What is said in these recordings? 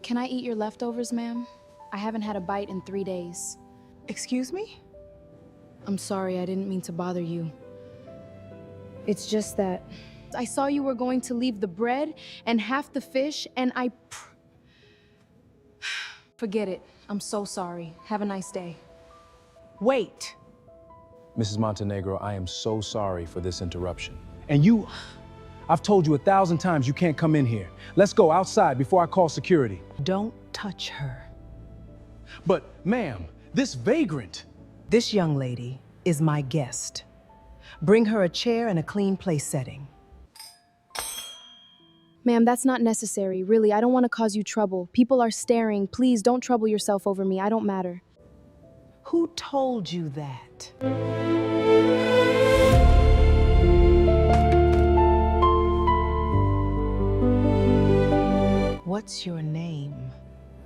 Can I eat your leftovers, ma'am? I haven't had a bite in 3 days. Excuse me? I'm sorry, I didn't mean to bother you. It's just that I saw you were going to leave the bread and half the fish, and Forget it. I'm so sorry. Have a nice day. Wait. Mrs. Montenegro, I am so sorry for this interruption. And I've told you 1,000 times you can't come in here. Let's go outside before I call security. Don't touch her. But, ma'am, this vagrant. This young lady is my guest. Bring her a chair and a clean place setting. Ma'am, that's not necessary. Really, I don't want to cause you trouble. People are staring. Please don't trouble yourself over me. I don't matter. Who told you that? What's your name?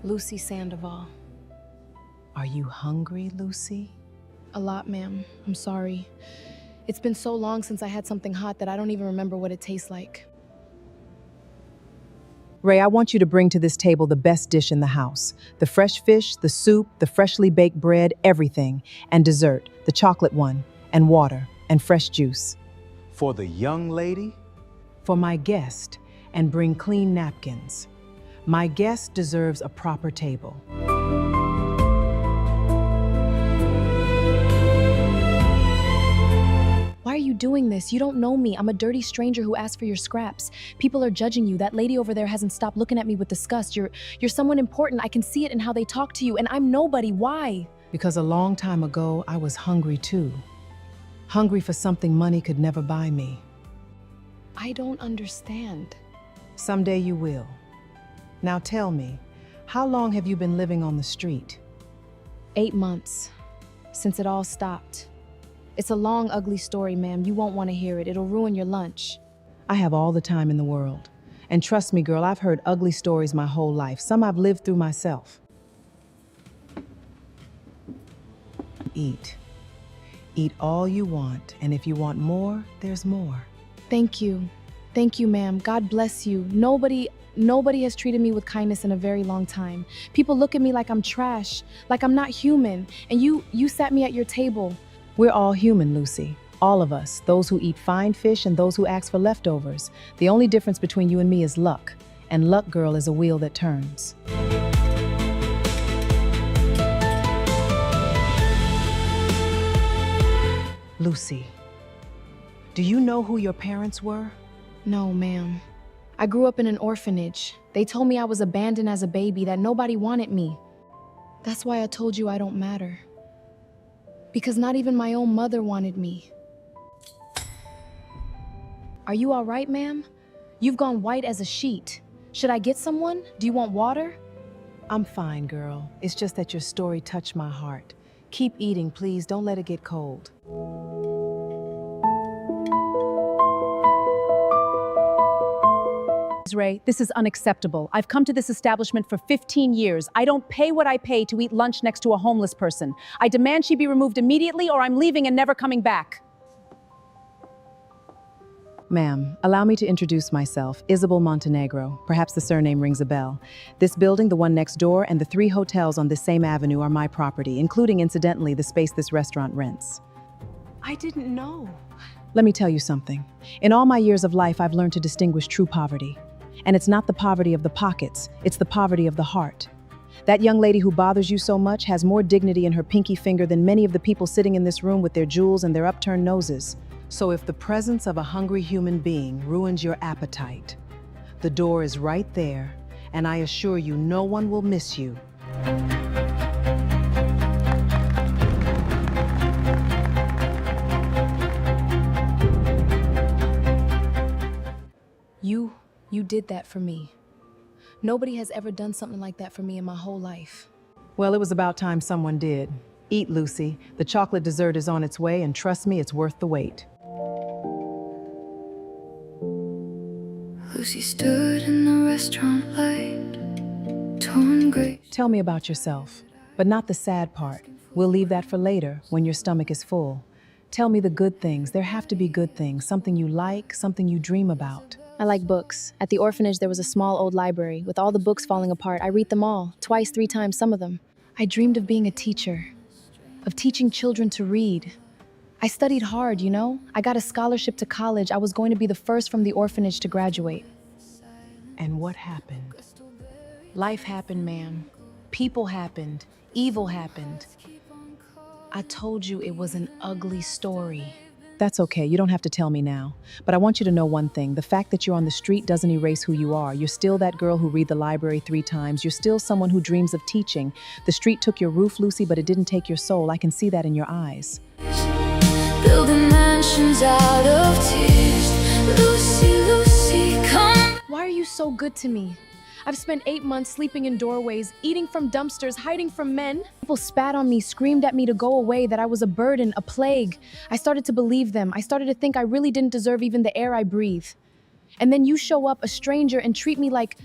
Lucy Sandoval. Are you hungry, Lucy? A lot, ma'am. I'm sorry. It's been so long since I had something hot that I don't even remember what it tastes like. Ray, I want you to bring to this table the best dish in the house. The fresh fish, the soup, the freshly baked bread, everything. And dessert, the chocolate one, and water, and fresh juice. For the young lady? For my guest, and bring clean napkins. My guest deserves a proper table. Why are you doing this? You don't know me. I'm a dirty stranger who asked for your scraps. People are judging you. That lady over there hasn't stopped looking at me with disgust. You're someone important. I can see it in how they talk to you, and I'm nobody. Why? Because a long time ago, I was hungry too. Hungry for something money could never buy me. I don't understand. Someday you will. Now tell me, how long have you been living on the street? 8 months, since it all stopped. It's a long, ugly story, ma'am. You won't want to hear it. It'll ruin your lunch. I have all the time in the world. And trust me, girl, I've heard ugly stories my whole life. Some I've lived through myself. Eat. Eat all you want, and if you want more, there's more. Thank you. Thank you, ma'am. God bless you. Nobody has treated me with kindness in a very long time. People look at me like I'm trash, like I'm not human. And you sat me at your table. We're all human, Lucy. All of us, those who eat fine fish and those who ask for leftovers. The only difference between you and me is luck. And luck, girl, is a wheel that turns. Lucy, do you know who your parents were? No, ma'am. I grew up in an orphanage. They told me I was abandoned as a baby, that nobody wanted me. That's why I told you I don't matter. Because not even my own mother wanted me. Are you all right, ma'am? You've gone white as a sheet. Should I get someone? Do you want water? I'm fine, girl. It's just that your story touched my heart. Keep eating, please. Don't let it get cold. Ray, this is unacceptable. I've come to this establishment for 15 years. I don't pay what I pay to eat lunch next to a homeless person. I demand she be removed immediately or I'm leaving and never coming back. Ma'am, allow me to introduce myself, Isabel Montenegro. Perhaps the surname rings a bell. This building, the one next door, and the 3 hotels on this same avenue are my property, including, incidentally, the space this restaurant rents. I didn't know. Let me tell you something. In all my years of life, I've learned to distinguish true poverty. And it's not the poverty of the pockets, it's the poverty of the heart. That young lady who bothers you so much has more dignity in her pinky finger than many of the people sitting in this room with their jewels and their upturned noses. So if the presence of a hungry human being ruins your appetite, the door is right there, and I assure you no one will miss you. You did that for me. Nobody has ever done something like that for me in my whole life. Well, it was about time someone did. Eat, Lucy. The chocolate dessert is on its way, and trust me, it's worth the wait. Lucy stood in the restaurant light, torn grapes. Tell me about yourself, but not the sad part. We'll leave that for later, when your stomach is full. Tell me the good things. There have to be good things, something you like, something you dream about. I like books. At the orphanage, there was a small old library. With all the books falling apart, I read them all, twice, 3 times, some of them. I dreamed of being a teacher, of teaching children to read. I studied hard, you know? I got a scholarship to college. I was going to be the first from the orphanage to graduate. And what happened? Life happened, ma'am. People happened. Evil happened. I told you it was an ugly story. That's okay, you don't have to tell me now. But I want you to know one thing. The fact that you're on the street doesn't erase who you are. You're still that girl who read the library 3 times. You're still someone who dreams of teaching. The street took your roof, Lucy, but it didn't take your soul. I can see that in your eyes. Building mansions out of tears. Lucy, Lucy, come. Why are you so good to me? I've spent 8 months sleeping in doorways, eating from dumpsters, hiding from men. People spat on me, screamed at me to go away, that I was a burden, a plague. I started to believe them. I started to think I really didn't deserve even the air I breathe. And then you show up, a stranger, and treat me like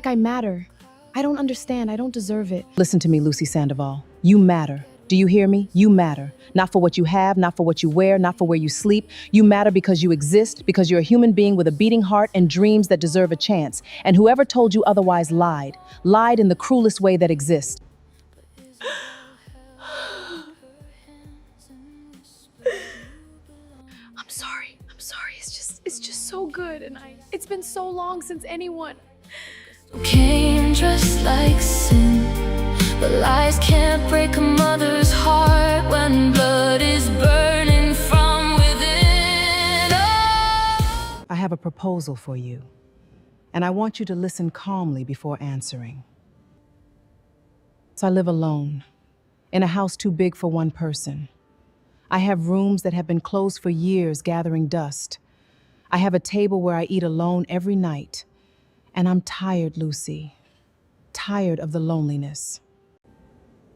I matter. I don't understand. I don't deserve it. Listen to me, Lucy Sandoval. You matter. Do you hear me? You matter. Not for what you have, not for what you wear, not for where you sleep. You matter because you exist, because you're a human being with a beating heart and dreams that deserve a chance. And whoever told you otherwise lied. Lied in the cruelest way that exists. I'm sorry. It's just so good. And it's been so long since anyone. Came dressed like sin, but lies can't break a mother's heart when blood is burning from within. Oh. I have a proposal for you, and I want you to listen calmly before answering. So I live alone, in a house too big for one person. I have rooms that have been closed for years, gathering dust. I have a table where I eat alone every night. And I'm tired, Lucy. Tired of the loneliness.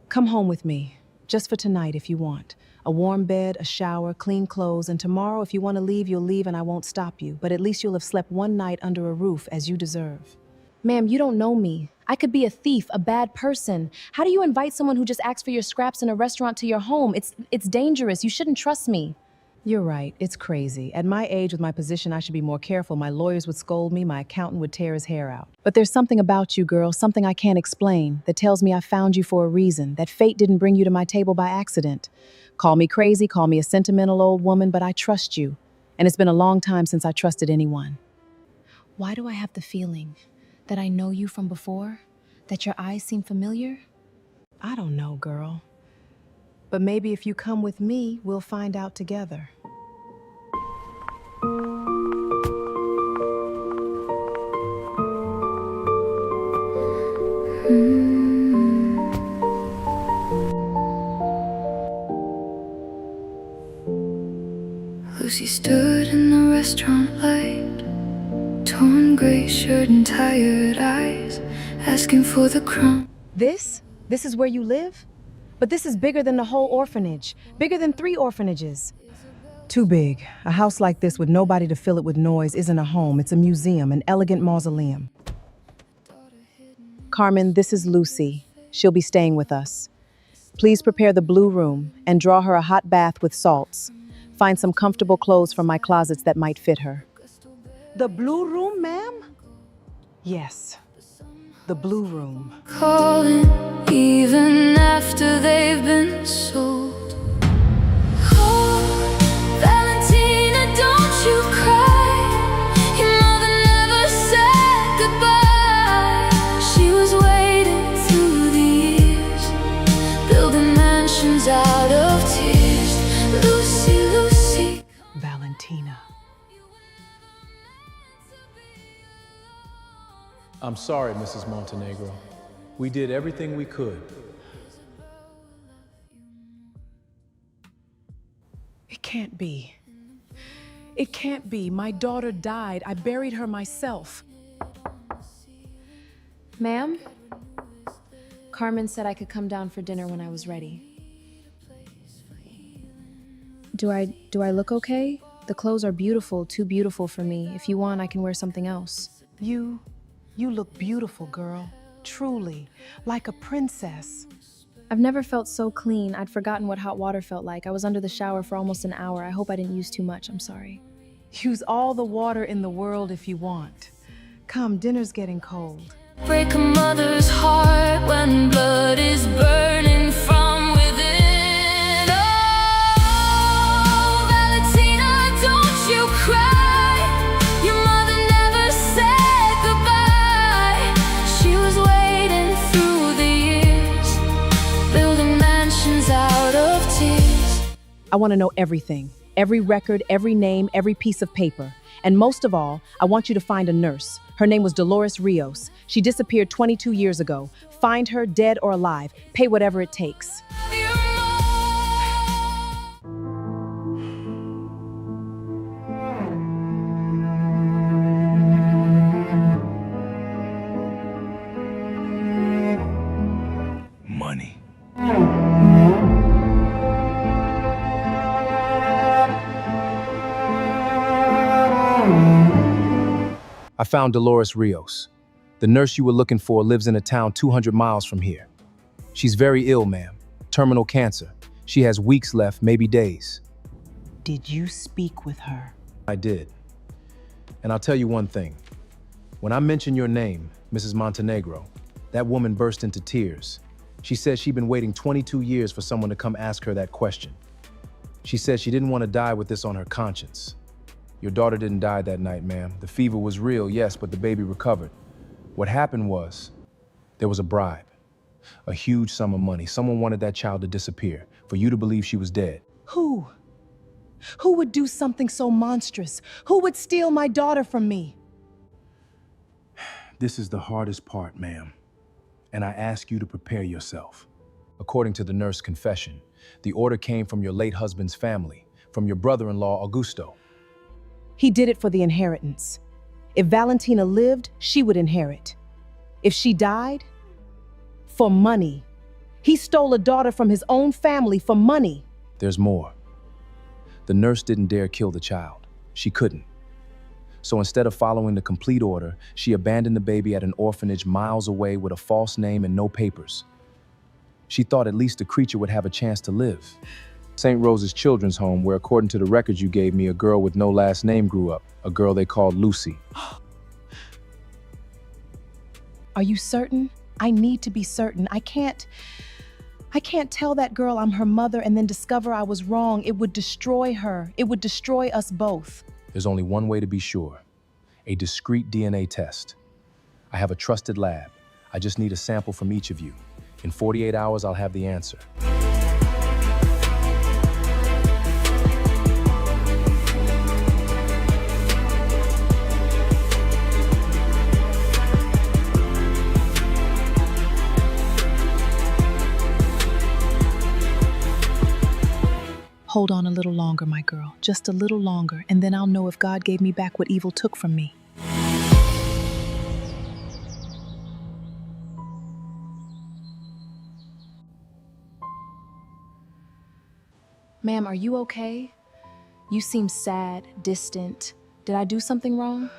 Come home with me, just for tonight if you want. A warm bed, a shower, clean clothes, and tomorrow if you want to leave, you'll leave and I won't stop you. But at least you'll have slept one night under a roof as you deserve. Ma'am, you don't know me. I could be a thief, a bad person. How do you invite someone who just asks for your scraps in a restaurant to your home? It's dangerous. You shouldn't trust me. You're right, it's crazy. At my age, with my position, I should be more careful. My lawyers would scold me, my accountant would tear his hair out. But there's something about you, girl, something I can't explain, that tells me I found you for a reason, that fate didn't bring you to my table by accident. Call me crazy, call me a sentimental old woman, but I trust you. And it's been a long time since I trusted anyone. Why do I have the feeling that I know you from before? That your eyes seem familiar? I don't know, girl. But maybe if you come with me, we'll find out together. Lucy stood in the restaurant light, torn gray shirt and tired eyes, asking for the crumb. This is where you live? But this is bigger than the whole orphanage, bigger than 3 orphanages. Too big. A house like this with nobody to fill it with noise isn't a home, it's a museum, an elegant mausoleum. Carmen, this is Lucy. She'll be staying with us. Please prepare the blue room and draw her a hot bath with salts. Find some comfortable clothes from my closets that might fit her. The blue room, ma'am? Yes, the blue room. Calling even after they've been sold. Oh, Valentina, don't you cry. Your mother never said goodbye. She was waiting through the years, building mansions out of tears. Lucy, Lucy. Valentina. I'm sorry, Mrs. Montenegro. We did everything we could. It can't be. It can't be. My daughter died. I buried her myself. Ma'am? Carmen said I could come down for dinner when I was ready. Do I look okay? The clothes are beautiful, too beautiful for me. If you want, I can wear something else. You look beautiful, girl. Truly, like a princess. I've never felt so clean. I'd forgotten what hot water felt like. I was under the shower for almost an hour. I hope I didn't use too much. I'm sorry. Use all the water in the world if you want. Come, dinner's getting cold. Break a mother's heart when blood is burning from within. Oh, Valentina, don't you cry. Your mother never said goodbye. She was waiting through the years, building mansions out of tears. I want to know everything. Every record, every name, every piece of paper. And most of all, I want you to find a nurse. Her name was Dolores Rios. She disappeared 22 years ago. Find her, dead or alive. Pay whatever it takes. Money. I found Dolores Rios. The nurse you were looking for lives in a town 200 miles from here. She's very ill, ma'am. Terminal cancer. She has weeks left, maybe days. Did you speak with her? I did. And I'll tell you one thing. When I mentioned your name, Mrs. Montenegro, that woman burst into tears. She said she'd been waiting 22 years for someone to come ask her that question. She said she didn't want to die with this on her conscience. Your daughter didn't die that night, ma'am. The fever was real, yes, but the baby recovered. What happened was, there was a bribe. A huge sum of money. Someone wanted that child to disappear, for you to believe she was dead. Who? Who would do something so monstrous? Who would steal my daughter from me? This is the hardest part, ma'am. And I ask you to prepare yourself. According to the nurse confession, the order came from your late husband's family, from your brother-in-law, Augusto. He did it for the inheritance. If Valentina lived, she would inherit. If she died, for money. He stole a daughter from his own family for money. There's more. The nurse didn't dare kill the child. She couldn't. So instead of following the complete order, she abandoned the baby at an orphanage miles away with a false name and no papers. She thought at least the creature would have a chance to live. St. Rose's Children's Home, where according to the records you gave me, a girl with no last name grew up, a girl they called Lucy. Are you certain? I need to be certain. I can't tell that girl I'm her mother and then discover I was wrong. It would destroy her. It would destroy us both. There's only one way to be sure. A discreet DNA test. I have a trusted lab. I just need a sample from each of you. In 48 hours, I'll have the answer. Hold on a little longer, my girl. Just a little longer, and then I'll know if God gave me back what evil took from me. Ma'am, are you okay? You seem sad, distant. Did I do something wrong?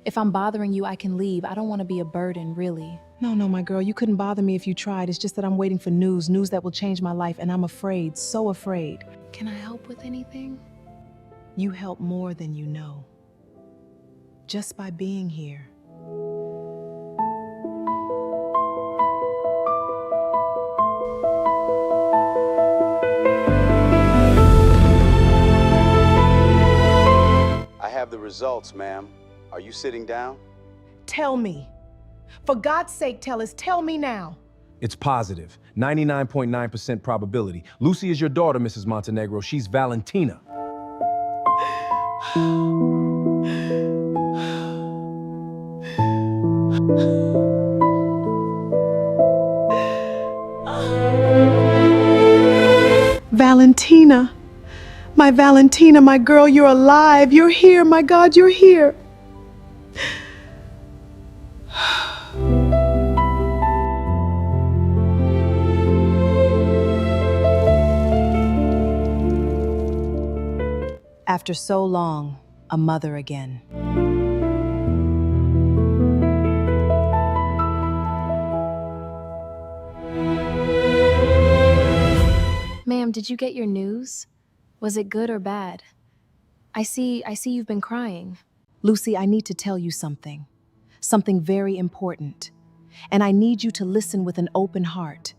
If I'm bothering you, I can leave. I don't want to be a burden, really. No, my girl, you couldn't bother me if you tried. It's just that I'm waiting for news that will change my life, and I'm afraid, so afraid. Can I help with anything? You help more than you know. Just by being here. I have the results, ma'am. Are you sitting down? Tell me. For God's sake, tell us. Tell me now. It's positive. 99.9% probability. Lucy is your daughter, Mrs. Montenegro. She's Valentina. Valentina. My Valentina, my girl, you're alive. You're here, my God, you're here. After so long, a mother again. Ma'am, did you get your news? Was it good or bad? I see you've been crying. Lucy, I need to tell you something. Something very important. And I need you to listen with an open heart.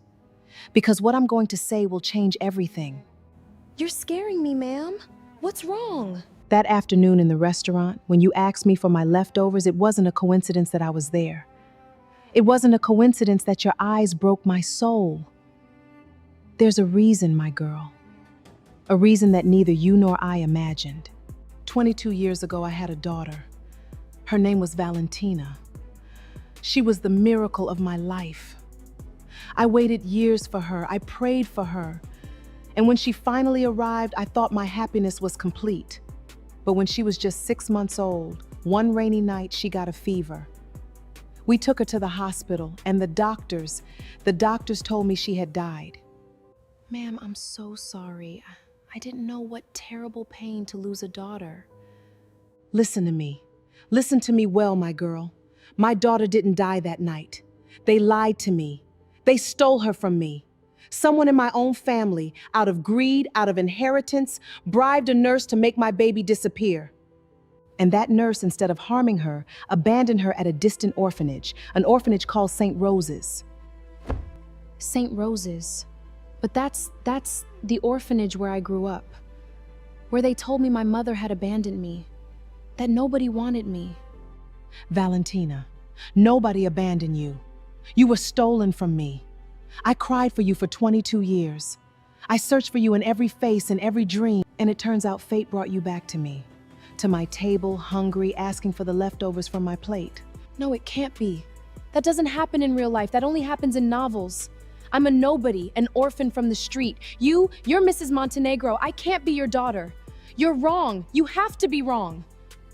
Because what I'm going to say will change everything. You're scaring me, ma'am. What's wrong? That afternoon in the restaurant, when you asked me for my leftovers, it wasn't a coincidence that I was there. It wasn't a coincidence that your eyes broke my soul. There's a reason, my girl. A reason that neither you nor I imagined. 22 years ago, I had a daughter. Her name was Valentina. She was the miracle of my life. I waited years for her. I prayed for her. And when she finally arrived, I thought my happiness was complete. But when she was just 6 months old, one rainy night, she got a fever. We took her to the hospital, and the doctors told me she had died. Ma'am, I'm so sorry. I didn't know what terrible pain to lose a daughter. Listen to me. Listen to me well, my girl. My daughter didn't die that night. They lied to me. They stole her from me. Someone in my own family, out of greed, out of inheritance, bribed a nurse to make my baby disappear. And that nurse, instead of harming her, abandoned her at a distant orphanage, an orphanage called St. Rose's. St. Rose's. But that's the orphanage where I grew up. Where they told me my mother had abandoned me. That nobody wanted me. Valentina, nobody abandoned you. You were stolen from me. I cried for you for 22 years. I searched for you in every face and every dream, and it turns out fate brought you back to me. To my table, hungry, asking for the leftovers from my plate. No, it can't be. That doesn't happen in real life. That only happens in novels. I'm a nobody, an orphan from the street. You're Mrs. Montenegro. I can't be your daughter. You're wrong. You have to be wrong.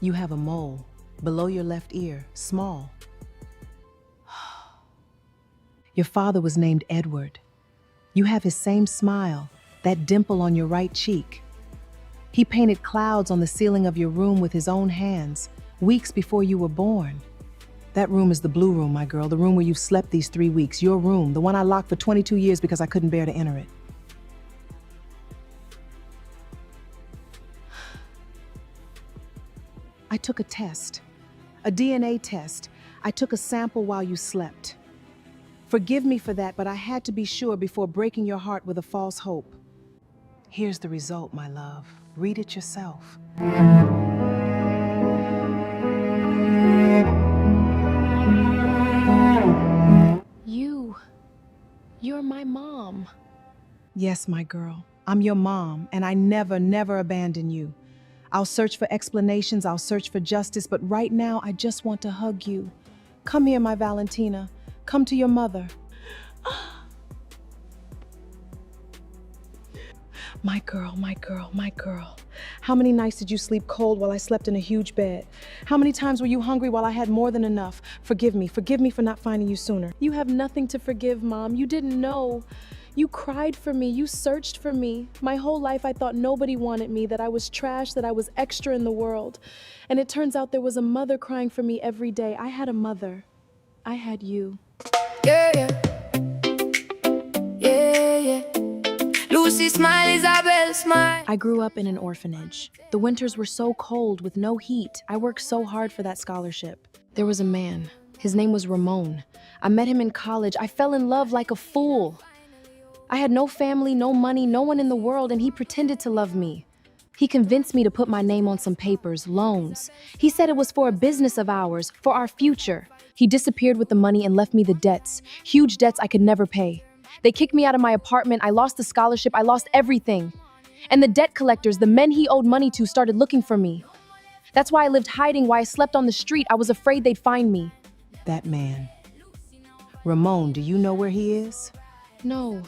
You have a mole below your left ear, small. Your father was named Edward. You have his same smile, that dimple on your right cheek. He painted clouds on the ceiling of your room with his own hands, weeks before you were born. That room is the blue room, my girl, the room where you've slept these 3 weeks, your room, the one I locked for 22 years because I couldn't bear to enter it. I took a test, a DNA test. I took a sample while you slept. Forgive me for that, but I had to be sure before breaking your heart with a false hope. Here's the result, my love. Read it yourself. You're my mom. Yes, my girl. I'm your mom, and I never abandon you. I'll search for explanations, I'll search for justice, but right now I just want to hug you. Come here, my Valentina. Come to your mother. My girl, my girl, my girl. How many nights did you sleep cold while I slept in a huge bed? How many times were you hungry while I had more than enough? Forgive me for not finding you sooner. You have nothing to forgive, Mom. You didn't know. You cried for me, you searched for me. My whole life I thought nobody wanted me, that I was trash, that I was extra in the world. And it turns out there was a mother crying for me every day. I had a mother. I had you. Yeah, yeah. Yeah, yeah. Lucy smile, Isabel smile. I grew up in an orphanage. The winters were so cold with no heat. I worked so hard for that scholarship. There was a man. His name was Ramon. I met him in college. I fell in love like a fool. I had no family, no money, no one in the world, and he pretended to love me. He convinced me to put my name on some papers, loans. He said it was for a business of ours, for our future. He disappeared with the money and left me the debts, huge debts I could never pay. They kicked me out of my apartment, I lost the scholarship, I lost everything. And the debt collectors, the men he owed money to, started looking for me. That's why I lived hiding, why I slept on the street. I was afraid they'd find me. That man. Ramon, do you know where he is? No.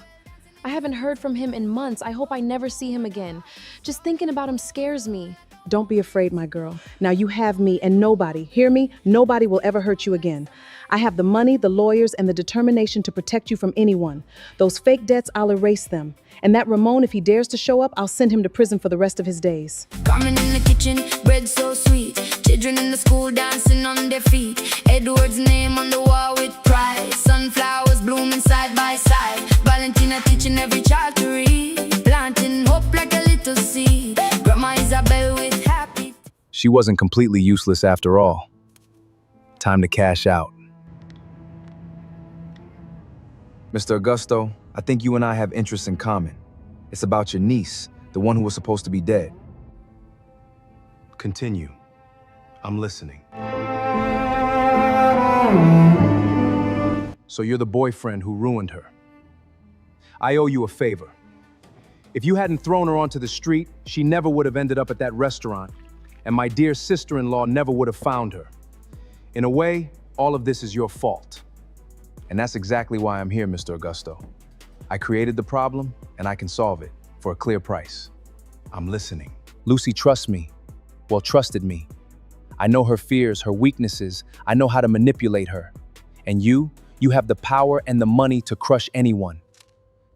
I haven't heard from him in months. I hope I never see him again. Just thinking about him scares me. Don't be afraid, my girl. Now you have me, and nobody, hear me, nobody will ever hurt you again. I have the money, the lawyers, and the determination to protect you from anyone. Those fake debts, I'll erase them. And that Ramon, if he dares to show up, I'll send him to prison for the rest of his days. Carmen in the kitchen, bread so sweet. Children in the school dancing on their feet. Edward's name on the wall with pride. Sunflowers blooming side by side. Valentina teaching every child to read. Planting hope like a little seed. Grandma Isabel with happy She wasn't completely useless after all. Time to cash out. Mr. Augusto, I think you and I have interests in common. It's about your niece, the one who was supposed to be dead. Continue. I'm listening. So you're the boyfriend who ruined her. I owe you a favor. If you hadn't thrown her onto the street, she never would have ended up at that restaurant, and my dear sister-in-law never would have found her. In a way, all of this is your fault. And that's exactly why I'm here, Mr. Augusto. I created the problem, and I can solve it for a clear price. I'm listening. Lucy trusts me. Well, trusted me. I know her fears, her weaknesses. I know how to manipulate her. And you have the power and the money to crush anyone.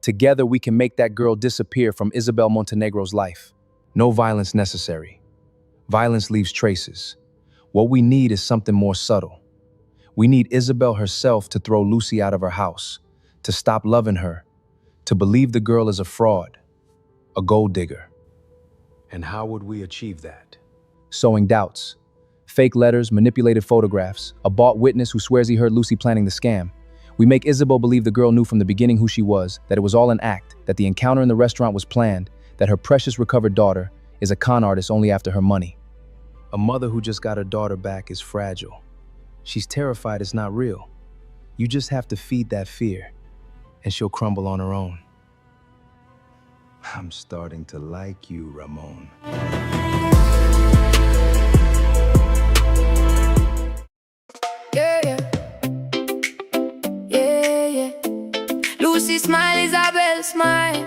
Together, we can make that girl disappear from Isabel Montenegro's life. No violence necessary. Violence leaves traces. What we need is something more subtle. We need Isabel herself to throw Lucy out of her house, to stop loving her, to believe the girl is a fraud, a gold digger. And how would we achieve that? Sowing doubts. Fake letters, manipulated photographs, a bought witness who swears he heard Lucy planning the scam. We make Isabel believe the girl knew from the beginning who she was, that it was all an act, that the encounter in the restaurant was planned, that her precious recovered daughter is a con artist only after her money. A mother who just got her daughter back is fragile. She's terrified it's not real. You just have to feed that fear, and she'll crumble on her own. I'm starting to like you, Ramon. Yeah. Lucy smile, Isabel smile.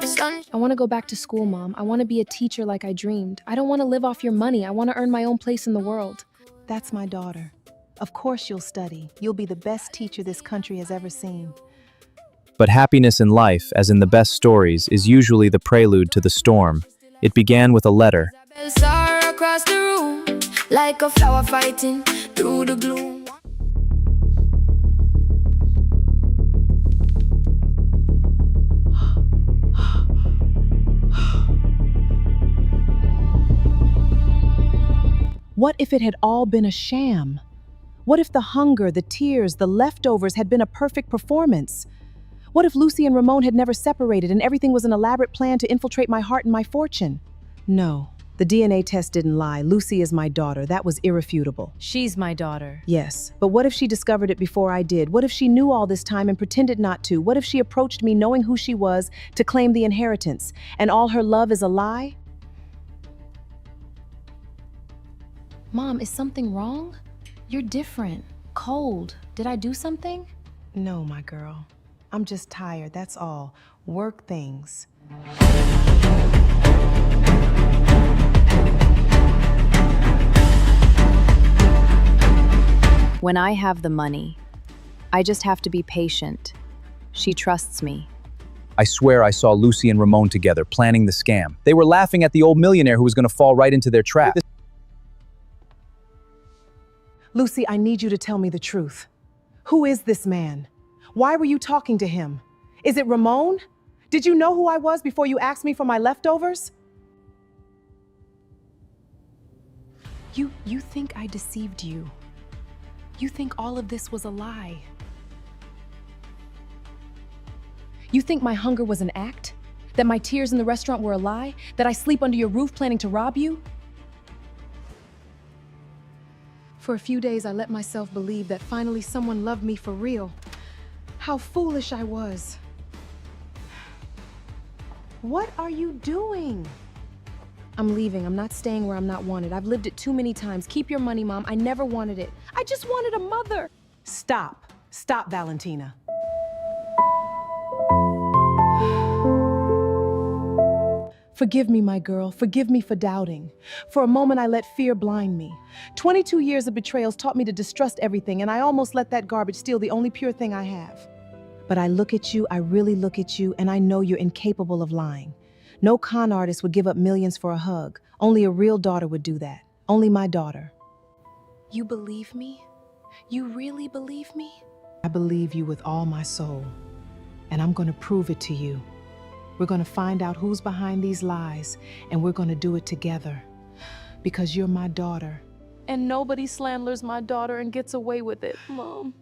I want to go back to school, Mom. I want to be a teacher like I dreamed. I don't want to live off your money. I want to earn my own place in the world. That's my daughter. Of course you'll study. You'll be the best teacher this country has ever seen. But happiness in life, as in the best stories, is usually the prelude to the storm. It began with a letter. Isabel saw her across the room, like a flower fighting through the gloom. What if it had all been a sham? What if the hunger, the tears, the leftovers had been a perfect performance? What if Lucy and Ramon had never separated and everything was an elaborate plan to infiltrate my heart and my fortune? No, the DNA test didn't lie. Lucy is my daughter. That was irrefutable. She's my daughter. Yes, but what if she discovered it before I did? What if she knew all this time and pretended not to? What if she approached me knowing who she was to claim the inheritance, and all her love is a lie? Mom, is something wrong? You're different, cold. Did I do something? No, my girl. I'm just tired, that's all. Work things. When I have the money, I just have to be patient. She trusts me. I swear I saw Lucy and Ramon together, planning the scam. They were laughing at the old millionaire who was going to fall right into their trap. Lucy, I need you to tell me the truth. Who is this man? Why were you talking to him? Is it Ramon? Did you know who I was before you asked me for my leftovers? You think I deceived you. You think all of this was a lie. You think my hunger was an act? That my tears in the restaurant were a lie? That I sleep under your roof planning to rob you? For a few days, I let myself believe that finally someone loved me for real. How foolish I was. What are you doing? I'm leaving. I'm not staying where I'm not wanted. I've lived it too many times. Keep your money, Mom. I never wanted it. I just wanted a mother. Stop. Stop, Valentina. Forgive me, my girl. Forgive me for doubting. For a moment, I let fear blind me. 22 years of betrayals taught me to distrust everything, and I almost let that garbage steal the only pure thing I have. But I look at you, I really look at you, and I know you're incapable of lying. No con artist would give up millions for a hug. Only a real daughter would do that. Only my daughter. You believe me? You really believe me? I believe you with all my soul, and I'm going to prove it to you. We're going to find out who's behind these lies, and we're going to do it together. Because you're my daughter, And nobody slanders my daughter and gets away with it, Mom.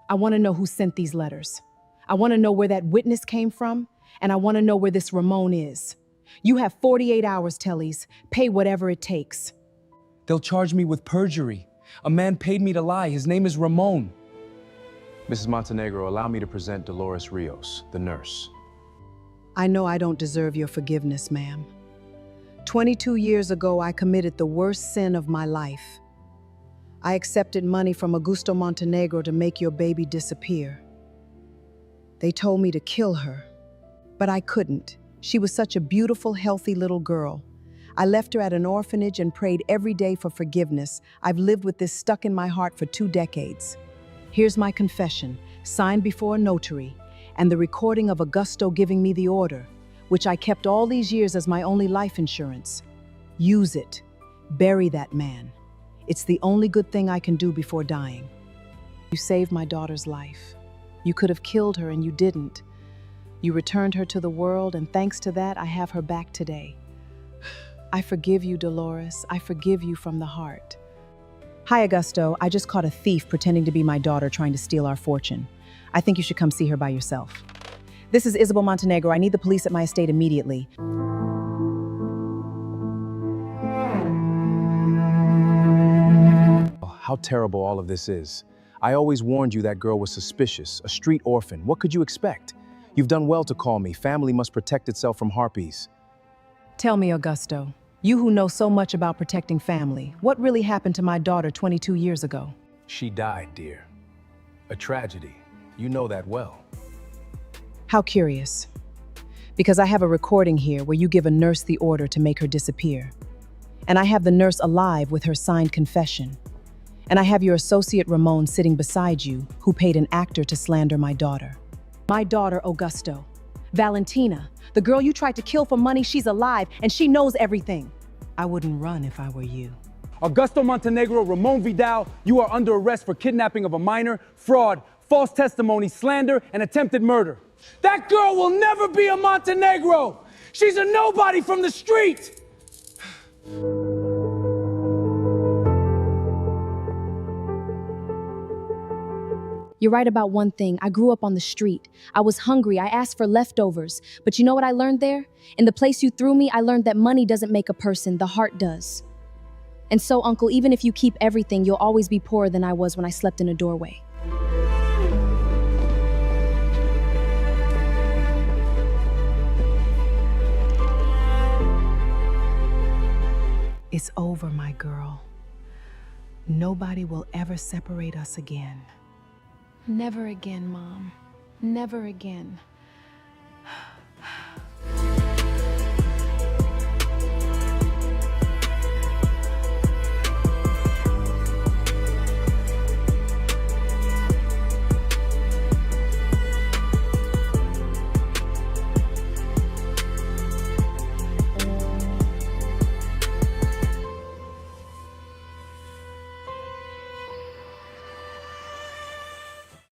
I want to know who sent these letters. I want to know where that witness came from, and I want to know where this Ramon is. You have 48 hours, Tellys. Pay whatever it takes. They'll charge me with perjury. A man paid me to lie. His name is Ramon. Mrs. Montenegro, allow me to present Dolores Rios, the nurse. I know I don't deserve your forgiveness, ma'am. 22 years ago, I committed the worst sin of my life. I accepted money from Augusto Montenegro to make your baby disappear. They told me to kill her, but I couldn't. She was such a beautiful, healthy little girl. I left her at an orphanage and prayed every day for forgiveness. I've lived with this stuck in my heart for 2 decades. Here's my confession, signed before a notary, and the recording of Augusto giving me the order, which I kept all these years as my only life insurance. Use it. Bury that man. It's the only good thing I can do before dying. You saved my daughter's life. You could have killed her and you didn't. You returned her to the world, and thanks to that, I have her back today. I forgive you, Dolores. I forgive you from the heart. Hi, Augusto. I just caught a thief pretending to be my daughter trying to steal our fortune. I think you should come see her by yourself. This is Isabel Montenegro. I need the police at my estate immediately. Oh, how terrible all of this is. I always warned you that girl was suspicious, a street orphan. What could you expect? You've done well to call me. Family must protect itself from harpies. Tell me, Augusto, you who know so much about protecting family, what really happened to my daughter 22 years ago? She died, dear. A tragedy. You know that well. How curious. Because I have a recording here where you give a nurse the order to make her disappear. And I have the nurse alive with her signed confession. And I have your associate Ramon sitting beside you, who paid an actor to slander my daughter. My daughter, Augusto. Valentina, the girl you tried to kill for money, she's alive, and she knows everything. I wouldn't run if I were you. Augusto Montenegro, Ramon Vidal, you are under arrest for kidnapping of a minor, fraud, false testimony, slander, and attempted murder. That girl will never be a Montenegro! She's a nobody from the street! You're right about one thing. I grew up on the street. I was hungry. I asked for leftovers. But you know what I learned there? In the place you threw me, I learned that money doesn't make a person, the heart does. And so, Uncle, even if you keep everything, you'll always be poorer than I was when I slept in a doorway. It's over, my girl. Nobody will ever separate us again. Never again, Mom. Never again.